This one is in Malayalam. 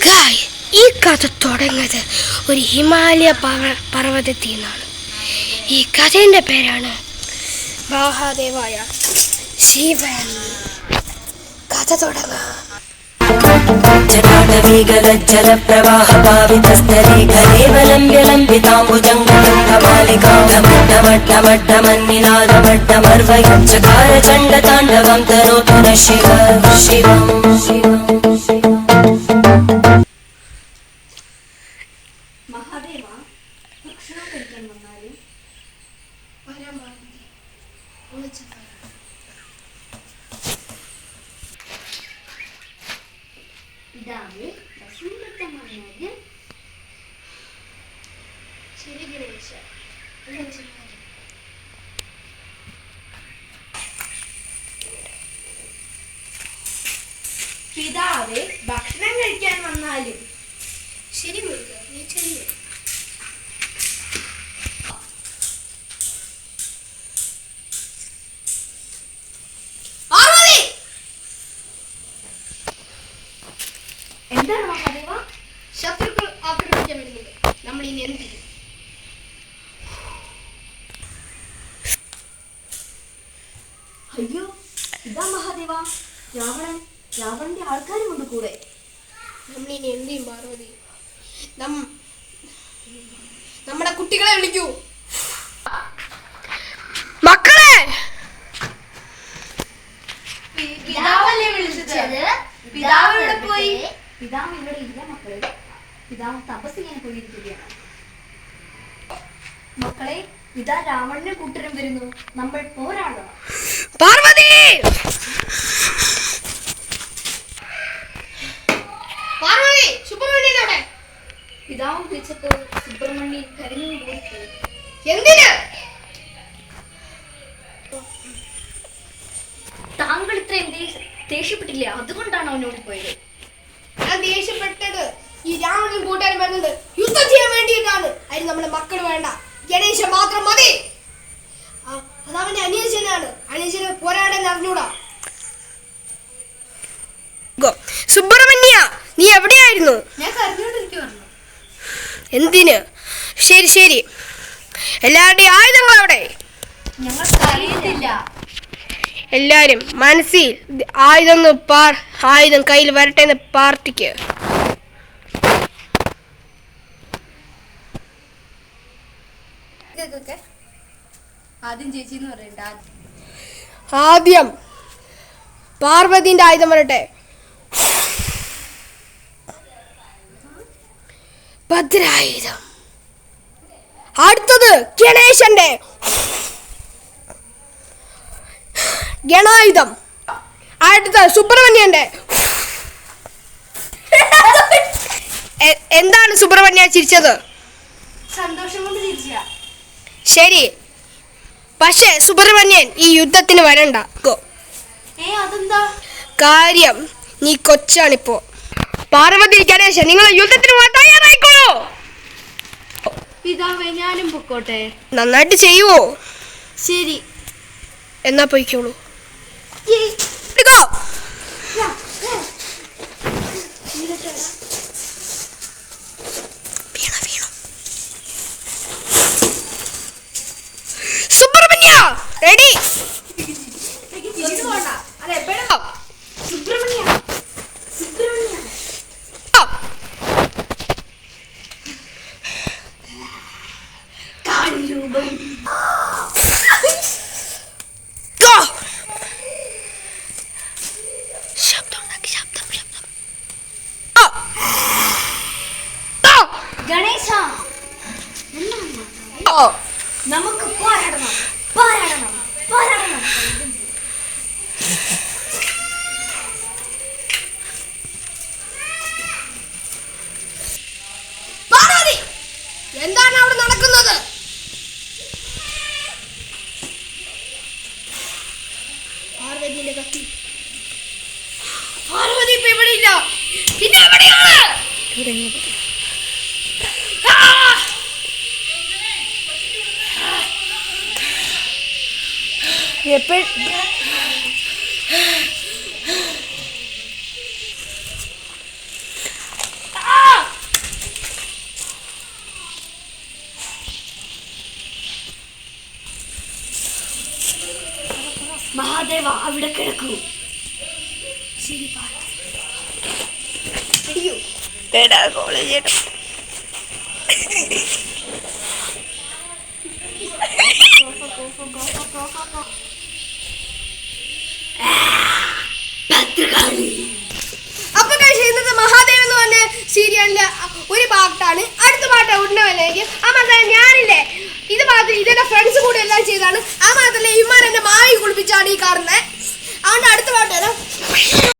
ഗായ്, ഈ കഥ തുടങ്ങുന്നത് ഒരു ഹിമാലയ പർവ്വതത്തിൽ നിന്നാണ്. ഈ കഥയുടെ പേരാണ് മഹാദേവായ ശിവൻ. കഥ തുടങ്ങാം. ചണ്ഡതാണ്ഡവം തനോതുന ശിവ ശിവം ശിവം. മഹാദേവ, ഭക്ഷണം കഴിക്കാൻ വന്നാലും പിതാവേ, വസന്തമാനാലും ശരി ഗണേശ. പിതാവേ, ഭക്ഷണം കഴിക്കാൻ വന്നാലും ശരി മുരുക, നീ ചെല്ലു. എന്താണ് മഹാദേവ? ശത്രുക്കൾ ആക്രമിക്കാൻ വരുന്നുണ്ട്. നമ്മൾ ഇനി എന്ത് ചെയ്യും? അയ്യോ, ഇതാ മഹാദേവ രാവണന്റെ ആൾക്കാരും കൊണ്ട് കൂടെ. നമ്മൾ ഇനി എന്ത് ചെയ്യും പാർവതി? നമ്മുടെ കുട്ടികളെ വിളിക്കൂ. മക്കളെ, പിതാവല്ലേ വിളിച്ചത്? പിതാവ് ഇവിടെ പോയി? പിതാവ് ഇവിടെ ഇല്ല മക്കളെ. പിതാവ് തപസ് ചെയ്യാൻ പോയിരിക്കുകയാണ്. മക്കളെ, ഇതാ രാവണന്റെ കൂട്ടരും വരുന്നു. നമ്മൾ പോരാടണം. പാർവതി, പാർവതി, സുബ്രഹ്മണ്യൻ എവിടെ? പിതാവ് വിളിച്ചപ്പോൾ സുബ്രഹ്മണ്യൻ കരഞ്ഞു പോയി. എന്തിന്? താങ്കൾ ഇത്രയും ദേഷ്യപ്പെട്ടില്ല, അതുകൊണ്ടാണ് അവനോട് പോയത്. ഞാൻ ദേഷ്യപ്പെട്ടത് ഈ രാവണൻ കൂട്ടുകാരൻ വരുന്നത് യുദ്ധം ചെയ്യാൻ വേണ്ടിയിട്ടാണ്. അതിന് നമ്മുടെ മക്കൾ വേണ്ട, ഗണേശ മാത്രം മതി. അതവന്റെ അനിയച്ചനാണ്. അനിയച്ചന് പോരാടാൻ അറിഞ്ഞൂടാ. സുബ്രഹ്മണ്യ, നീ എവിടെയായിരുന്നു? ഞാൻ കരഞ്ഞോണ്ടിരിക്കുവായിരുന്നു. എന്തിന്? ശരി ശരി, എല്ലാവരുടെയും ആയുധങ്ങൾ അവിടെ. ഞങ്ങൾക്ക് അറിയത്തില്ല. എല്ലാരും മനസ്സിൽ ആയുധം കയ്യിൽ വരട്ടെ എന്ന് പ്രാർത്ഥിക്ക്. ആദ്യം ചേച്ചി എന്ന് പറയണ്ട. ആദ്യം പാർവതിന്റെ ആയുധം വരട്ടെ. ഭദ്രായുധം. അടുത്തത് ഗണേശന്റെ ഗണായുധം. അടുത്ത സുബ്രഹ്മണ്യന്റെ. എന്താണ് സുബ്രഹ്മണ്യ ചിരിച്ചത്? സന്തോഷം കൊണ്ട് ചിരിച്ച. ശരി, പക്ഷേ സുബ്രഹ്മണ്യൻ ഈ യുദ്ധത്തിന് വരണ്ട. അതെന്താ? കാര്യം നീ കൊച്ചാണിപ്പോ. പാർവതി, ഗണേശൻ, നിങ്ങൾ യുദ്ധത്തിന് തയ്യാറായിക്കോളൂ. പിതാവേ, ഞാനും പൊക്കോട്ടെ? നന്നായിട്ട് ചെയ്യുവോ? ശരി, എന്നാ പോയിക്കോളൂ. സുബ്രഹ്മണ്യ, റെഡി? ഗണേശ, നമുക്ക് പോരാടണം. പോരാടണം, പോരാടണം. പാർവതി, എന്താണ് അവിടെ നടക്കുന്നത്? പാർവതിയുടെ കത്തി. പാർവതി ഇപ്പൊ ഇവിടെ ഇല്ല. പിന്നെ എവിടെയാണ്? മഹാദേവ അവിടെ കിടക്കൂ. ശരി അയ്യോ കോളേജ് അപ്പൊ ഇന്നത്തെ മഹാദേവ് എന്ന് പറഞ്ഞ സീരിയലിന്റെ ഒരു പാട്ടാണ്. അടുത്ത പാട്ട് ഉടനെയായിരിക്കും. ആ മാത്രമല്ല ഞാനില്ലേ ഇത് മാത്രം ഇതെന്റെ ഫ്രണ്ട്സ് കൂടെ എല്ലാം ചെയ്താണ്. ആ മാത്രമല്ല ഇമാർ എന്നെ മാവി കുളിപ്പിച്ചാണ് ഈ കാണുന്നത്. അതുകൊണ്ട് അടുത്ത പാട്ട്